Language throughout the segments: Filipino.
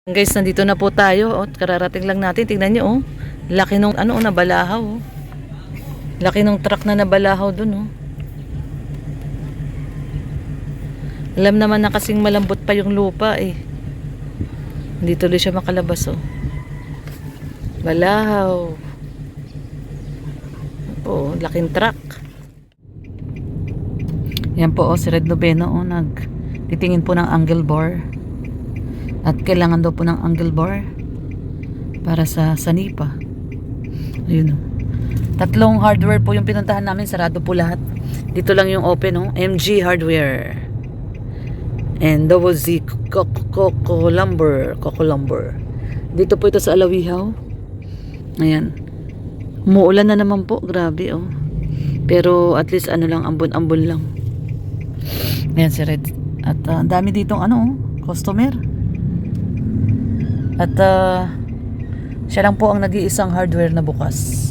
Guys, nandito na po tayo. Oh, kararating lang natin. Tingnan nyo, oh. Laki nung nabalahaw, oh. Laki nung truck na nabalahaw dun, oh. Alam naman na kasing malambot pa yung lupa, eh. Hindi tuloy siya makalabas, oh. Balahaw. Oh, laking truck. Yan po, oh, si Red Noveno, oh, titingin po ng angle bar. At kailangan daw po ng angle bar para sa sanipa. Ayun, oh. 3 hardware po yung pinuntahan namin. Sarado po lahat. Dito lang yung open, oh. MG Hardware and Double Z Coco Lumber. Dito po ito sa Alawihaw. Ayan. Umuulan na naman po. Grabe, oh. Pero at least lang, ambon-ambon lang. Ayan si Red. At ang dami ditong customer. At siya lang po ang nag-iisang hardware na bukas.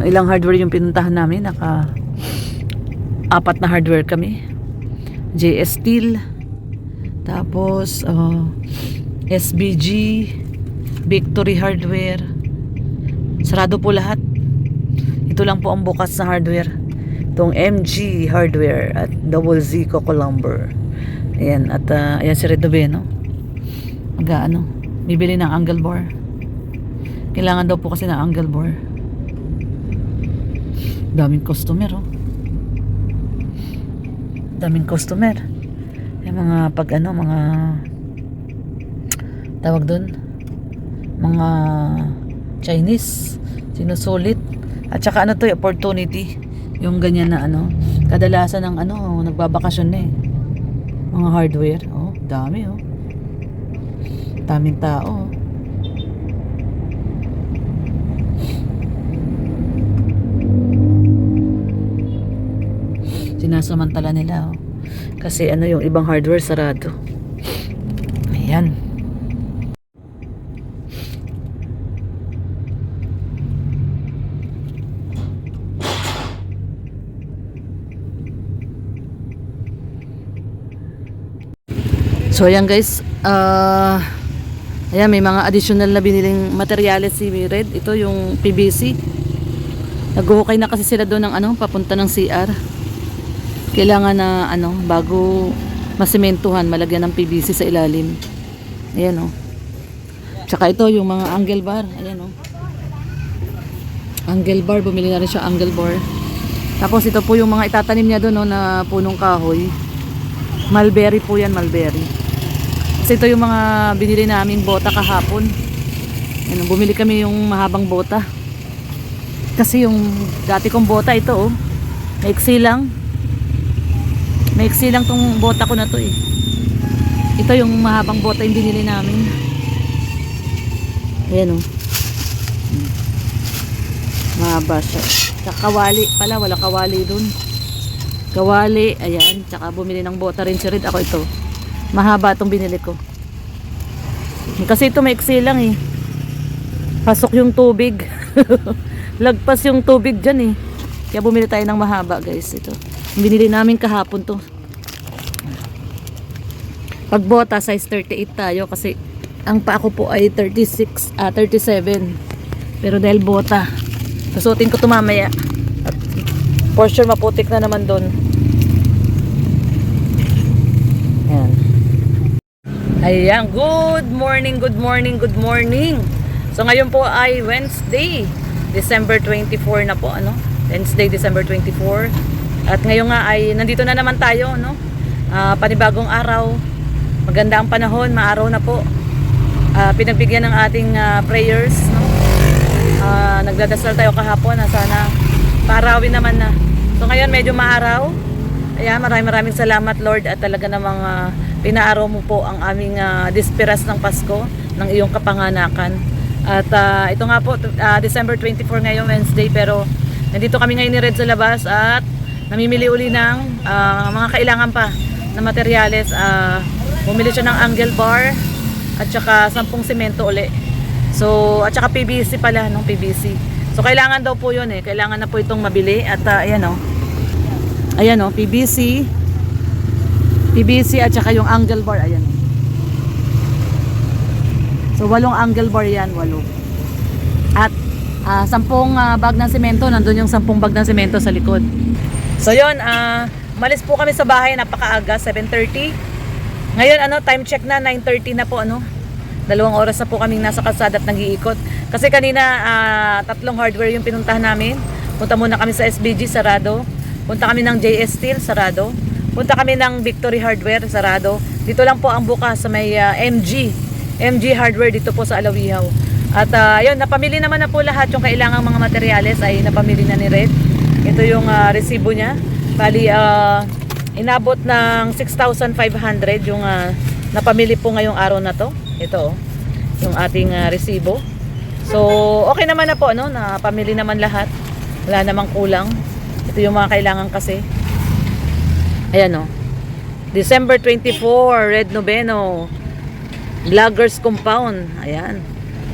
Ilang hardware yung pinuntahan namin. 4 na hardware kami. JS Steel, tapos SBG, Victory Hardware. Sarado po lahat. Ito lang po ang bukas na hardware. Itong MG Hardware at Double Z Coco Lumber. Ayan. At ayan si Red Noveno. Bibili ng angle bar. Kailangan daw po kasi ng angle bar. Daming customer, oh. Daming customer. Yung mga mga tawag doon, mga Chinese sinusulit. At saka to, opportunity. Yung ganyan na kadalasan ng nagbabakasyon na, eh. Mga hardware. Oh, dami, oh. Daming tao. Sinasamantala nila, oh. Kasi yung ibang hardware sarado. Ayan. So ayan guys, ayan, may mga additional na biniling materyales si Red. Ito yung PVC. Naghuhukay na kasi sila doon ng papunta ng CR. Kailangan na bago masimentuhan, malagyan ng PVC sa ilalim. Ayan, oh. Tsaka ito yung mga angle bar. Ayan, oh. Angle bar, bumili na rin siya angle bar. Tapos ito po yung mga itatanim niya doon, oh, na punong kahoy. Mulberry po yan, mulberry. Kasi ito yung mga binili naming bota kahapon. Ayan, bumili kami yung mahabang bota. Kasi yung dati kong bota ito, oh, maiksi lang. Maiksi lang tong bota ko na to, eh. Ito yung mahabang bota yung binili namin. Ayan, oh. Mahaba siya. Tsaka kawali pala, wala kawali dun. Kawali, ayan. Tsaka bumili ng bota rin si Red. Ako ito. Mahaba itong binili ko. Kasi ito maiksi lang, eh. Pasok yung tubig. Lagpas yung tubig dyan, eh. Kaya bumili tayo ng mahaba, guys. Ito. Binili namin kahapon to. Pag bota, size 38 tayo. Kasi ang paa ko po ay 37. Pero dahil bota, susutin ko ito mamaya. At for sure maputik na naman doon. Ayan. Ayan. Good morning, good morning, good morning. So ngayon po ay Wednesday, December 24 na po, Wednesday, December 24. At ngayon nga ay nandito na naman tayo, panibagong araw. Maganda ang panahon, maaraw na po. Pinagbigyan ng ating prayers, nagdadasal tayo kahapon na sana paarawin naman na. So ngayon medyo maaraw. Ayan, maraming salamat, Lord, at talaga namang pinaaraw mo po ang aming dispiras ng Pasko, ng iyong kapanganakan. At ito nga po, December 24 ngayon, Wednesday, pero nandito kami ngayon ni Red sa labas at namimili uli ng mga kailangan pa na materyales. Bumili siya ng angle bar at saka 10 semento uli. So, at saka PVC pala, PVC. So, kailangan daw po yun, eh. Kailangan na po itong mabili. At ayan, oh. Ayan, oh, PVC. PVC at saka yung angle bar. Ayan. So 8 angle bar yan, 8. At 10 bag ng semento, nandun yung 10 bag ng semento sa likod. So yun, malis po kami sa bahay, napakaaga, 7:30. Ngayon time check na, 9:30 na po 2 oras na po kaming nasa kalsada at nag-iikot. Kasi kanina 3 hardware yung pinuntahan namin. Punta muna kami sa SBG, sarado. Punta kami ng JS Steel, sarado. Punta kami ng Victory Hardware, sarado. Dito lang po ang bukas sa may MG Hardware dito po sa Alawihaw. At yun, napamili naman na po lahat yung kailangang mga materyales ay napamili na ni Red. Ito yung resibo niya. Bali, inabot ng 6,500 yung napamili po ngayong araw na to. Ito, yung ating resibo. So, okay naman na po, napamili naman lahat. Wala namang kulang. Ito yung mga kailangan kasi. Ayan, December 24, Red Noveno. Vloggers Compound. Ayan.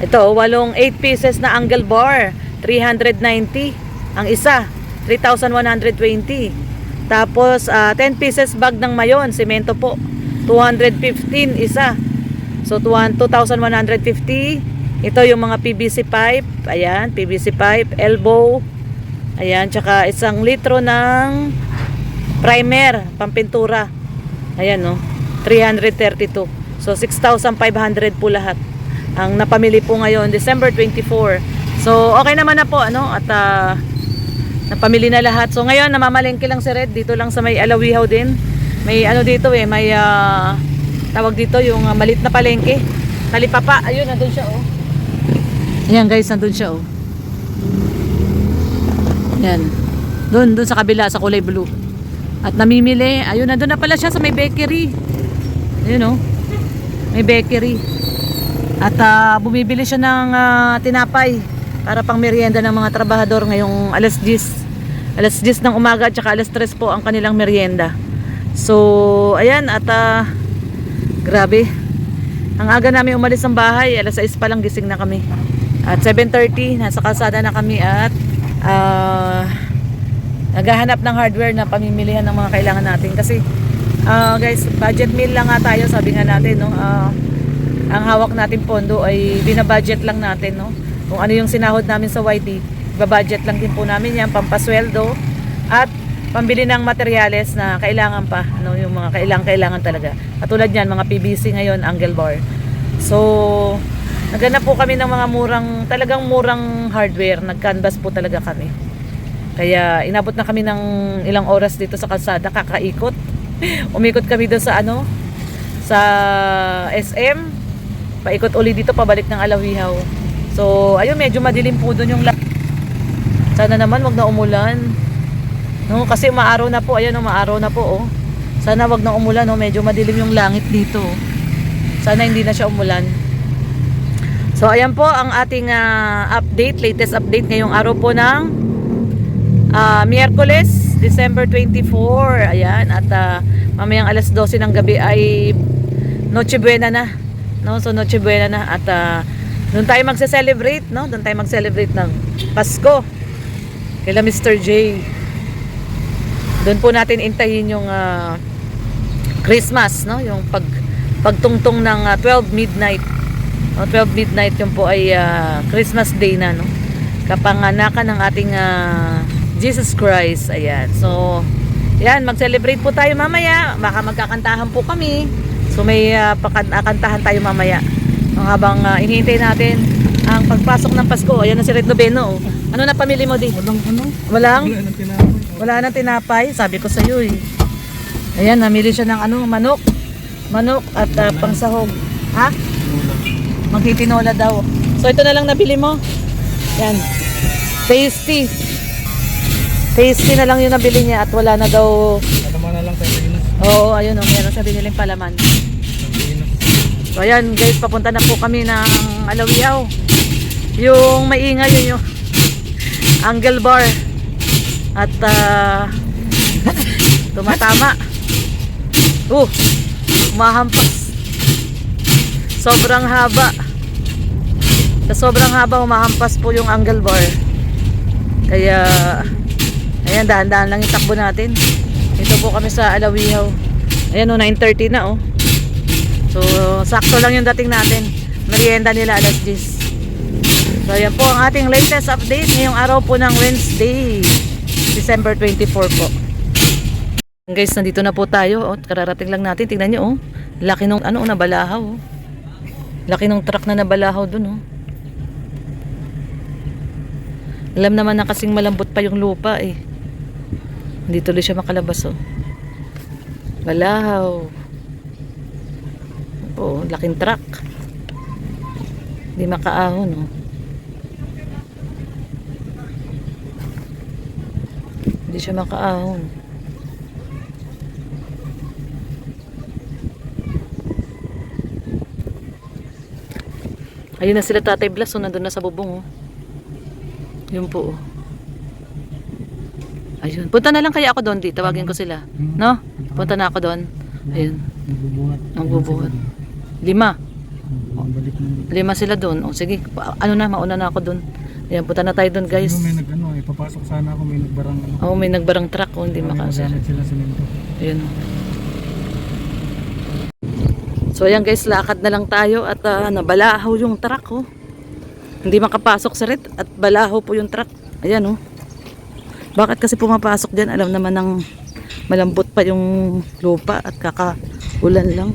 Ito, 8 pieces na angle bar. 390 ang isa. 3,120. Tapos, 10 pieces bag ng mayon. Semento po. 215 isa. So, 2,150. Ito yung mga PVC pipe. Ayan, PVC pipe. Elbow. Ayan, tsaka 1 litro ng primer, pampintura. Ayan, 332. So, 6,500 po lahat. Ang napamili po ngayon, December 24. So, okay naman na po, At napamili na lahat. So, ngayon, namamalengke lang si Red. Dito lang sa may Alawihaw din. May dito may tawag dito yung malit na palengke. Talipapa. Ayun, nandun siya, Ayan, guys, nandun siya, Yan. Doon sa kabila, sa kulay blue. At namimili. Ayun, nandun na pala siya sa may bakery. Ayun, may bakery. At bumibili siya ng tinapay para pang merienda ng mga trabahador ngayong alas 10. Alas 10 ng umaga at saka alas 3 po ang kanilang merienda. So, ayan, at grabe. Ang aga namin umalis ng bahay, alas 6 pa lang gising na kami. At 7:30, nasa kalsada na kami at naghahanap ng hardware na pamimilihan ng mga kailangan natin. Kasi, guys, budget meal lang nga tayo, sabi nga natin, ang hawak natin pondo ay binabudget lang natin, Kung ano yung sinahod namin sa YT, babudget lang din po namin yan, pampasweldo at pambili ng materyales na kailangan pa, yung mga kailangan talaga. Katulad yan, mga PVC ngayon, angle bar. So, naghanap po kami ng mga talagang murang hardware. Nag-canvas po talaga kami. Kaya inabot na kami ng ilang oras dito sa kalsada, kakaikot. Umikot kami doon sa SM. Paikot uli dito, pabalik ng Alawihaw. So, ayun, medyo madilim po doon yung sana naman wag na umulan. Kasi maaraw na po, ayan, maaraw na po, Sana wag na umulan, medyo madilim yung langit dito. Sana hindi na siya umulan. So, ayan po ang ating update, latest update ngayong araw po ng Miyerkules, December 24. Ayan, at mamayang alas 12 ng gabi ay Noche Buena na. So, Noche Buena na. At doon tayo magse-celebrate, Doon tayo mag-celebrate ng Pasko. Kila Mr. J. Doon po natin intayin yung Christmas, Yung pagtungtong ng 12 midnight. 12 midnight yun po ay Christmas Day na, Kapanganakan ng ating Jesus Christ. Ayan. So, yan, mag-celebrate po tayo mamaya. Baka magkakantahan po kami. So, may pakantahan tayo mamaya. Habang inihintay natin ang pagpasok ng Pasko. Ayan na si Red Noveno. Ano na pamili mo di? Walang? Wala nang tinapay. Sabi ko sa iyo Ayan, namili siya ng manok. Manok at pangsahog. Ha? Magtitinola daw. So, ito na lang nabili mo. Yan. Tasty. Tasty na lang yung nabili niya at wala na daw. Palaman na lang tayo. Oo, ayun, meron siya biniling palaman. So, ayan guys, papunta na po kami ng Alawihaw. Yung maingay, yun yung angle bar. At tumatama. Humahampas. Sobrang haba. Sa sobrang haba, humahampas po yung angle bar. Kaya, ayan, dahan-dahan lang yung takbo natin. Ito po kami sa Alawihaw. Ayan, 9:30 na, So, sakto lang yung dating natin. merienda nila alas 10. So yan po ang ating latest update ngayong araw po ng Wednesday, December 24 po. Guys, nandito na po tayo. Oh, kararating lang natin. Tingnan nyo, oh. Laki nung ano, nabalahaw. Oh. Laki nung truck na nabalahaw dun, oh. Alam naman na kasing malambot pa yung lupa, eh. Hindi tuloy siya makalabas, oh. Balahaw. Oh, laking truck. Hindi makaahon, oh. Hindi siya makaahon. Ayun na sila Tatay Blas, so nandun na sa bubong, oh. Yun po, oh. Ayun. Punta na lang kaya ako doon, tawagin ko sila. No? Punta na ako doon. Ayun. Magbubuhat. 5. 5 sila doon. O sige, ano na, mauna na ako doon. Ayan, punta na tayo doon, guys. May ipapasok sana ako, may nagbarang ano. Oo, may nagbarang truck, oh, hindi makasya. Sila simento. Ayun. So ayan guys, lakad na lang tayo at nabalahaw yung truck, oh. Hindi makapasok sa red at balahaw po yung truck. Ayan, oh. Bakit kasi pumapasok dyan? Alam naman ng malambot pa yung lupa at kakaulan lang.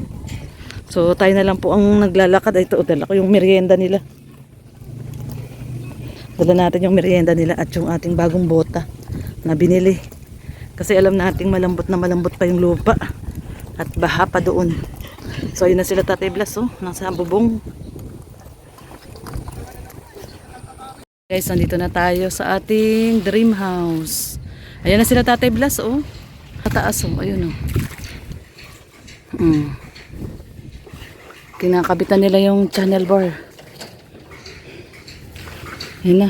So tayo na lang po ang naglalakad. Ito, dala ko yung merienda nila. Dala natin yung merienda nila at yung ating bagong bota na binili. Kasi alam nating malambot na malambot pa yung lupa at baha pa doon. So ayun na sila Tatay Blas, oh, nasa bubong. Guys, nandito na tayo sa ating dream house. Ayan na sila Tatay Blas, oh. Kataas, oh, ayun, oh. Kinakabitan nila yung channel bar. Ayan na.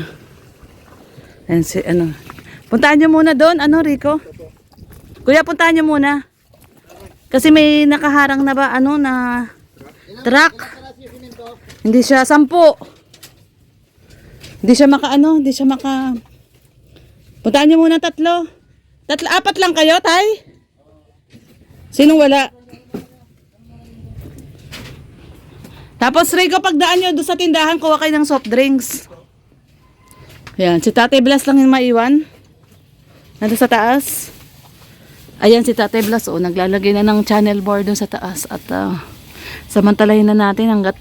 Ayan si, ano. Puntahan nyo muna doon, ano, Rico? Kuya, puntahan nyo muna. Kasi may nakaharang na ba ano na truck. Hindi siya 10. Hindi siya hindi siya maka. Puntahan niyo muna 3. 4 lang kayo, Tay? Sinong wala? Tapos Rico, pagdaan niyo doon sa tindahan, kuha kayo ng soft drinks. Yan, si Tatay Blas lang yung maiwan. Nandun sa taas. Ayan si Tatay Blas, oh, naglalagay na ng channel bar dun sa taas at samantalahin na natin hanggat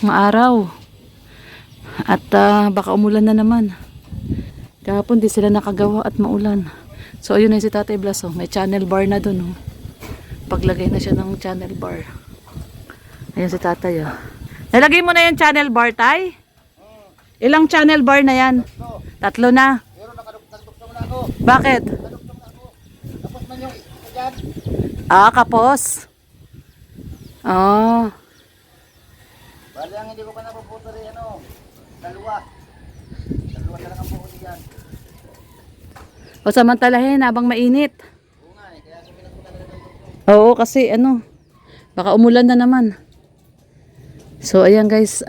maaraw. At baka umulan na naman. Kahapon di sila nakagawa at maulan. So ayun na si Tatay Blas, oh, may channel bar na dun, oh. Paglagay na siya ng channel bar. Ayan si Tatay, oh. Nalagay mo na yung channel bar, Tay? Ilang channel bar na yan? 3 na. Bakit? Kapos. Bali ang hindi ko pa napuputo rin, dalawa. Dalawa na lang ang buko diyan. O samantalahin habang mainit. Oo nga, kaya sabi na punta na rin. Oo, kasi baka umulan na naman. So ayan guys,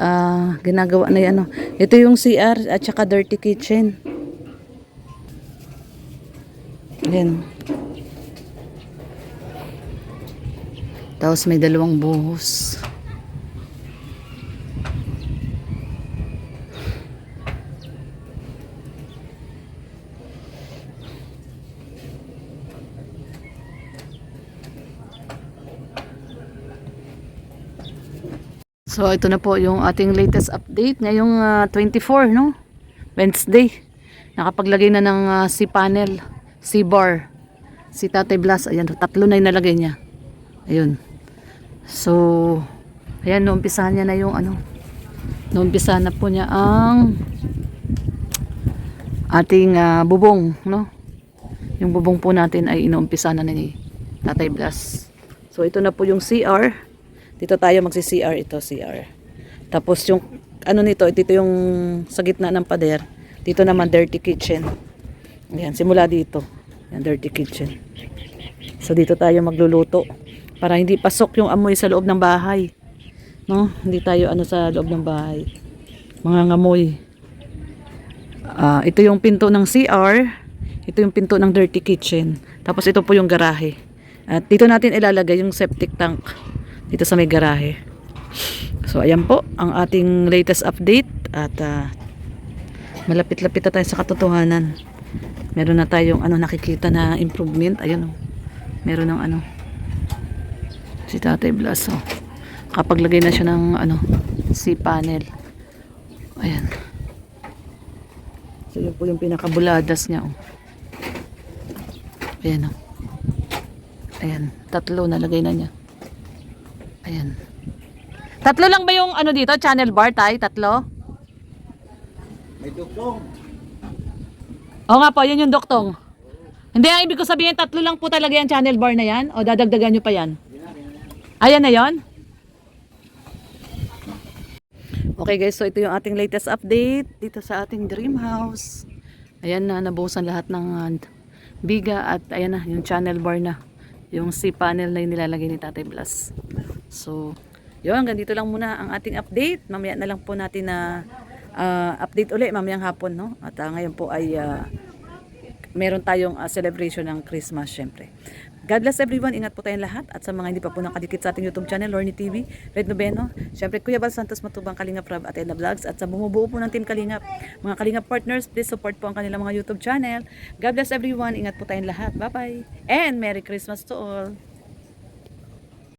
ginagawa na yan. Ito yung CR at saka dirty kitchen. Ayan. Tapos may 2 buhos. So ito na po yung ating latest update ngayong 24, no? Wednesday. Nakapaglagay na ng C-panel, C-bar. Si Tatay Blas, ayan, 3 na yung nalagay niya. Ayun. So, ayan, noumpisahan niya na yung noumpisahan na po niya ang ating bubong, no? Yung bubong po natin ay inuumpisahan na ni Tatay Blas. So, ito na po yung CR. Dito tayo magsi-CR, ito CR. Tapos yung nito, ito yung sa gitna ng pader. Dito naman dirty kitchen. Ayan, simula dito. Ayan, dirty kitchen. So, dito tayo magluluto. Para hindi pasok yung amoy sa loob ng bahay. No? Hindi tayo sa loob ng bahay. Mga ngamoy. Ito yung pinto ng CR. Ito yung pinto ng dirty kitchen. Tapos ito po yung garahe. At dito natin ilalagay yung septic tank. Dito sa may garahe. So ayan po ang ating latest update at malapit-lapit na tayo sa katotohanan. Meron na tayong nakikita na improvement. Ayun, oh. Meron ng si Tatay Blas, oh. Kapag lagay na siya ng C-panel. Ayan. So yun po yung pinakabuladas niya, oh. Ayan, oh. Ayan, 3 nalagay na niya. Ayan. 3 lang ba yung dito, channel bar, Tay? 3? May duktong. Oo nga po, yun yung doktong. Hindi, ang ibig ko sabihin, 3 lang po talaga yung channel bar na yan? O dadagdagan nyo pa yan? Ayan na yon. Okay guys, so ito yung ating latest update dito sa ating dream house. Ayan na, nabuhusan lahat ng biga at ayan na, yung channel bar na. Yung C-panel na yung nilalagay ni Tatay Blas. So, yun, ganito lang muna ang ating update. Mamaya na lang po natin na update uli mamayang hapon, no? At ngayon po ay meron tayong celebration ng Christmas syempre. God bless everyone. Ingat po tayong lahat. At sa mga hindi pa po nakadikit sa ating YouTube channel, Lorny TV, Red Noveno, syempre Kuya Bal Santos Matubang, Kalingap Rab at Edna Vlogs. At sa bumubuo po ng Team Kalingap, mga Kalingap partners, please support po ang kanilang mga YouTube channel. God bless everyone. Ingat po tayong lahat. Bye-bye. And Merry Christmas to all.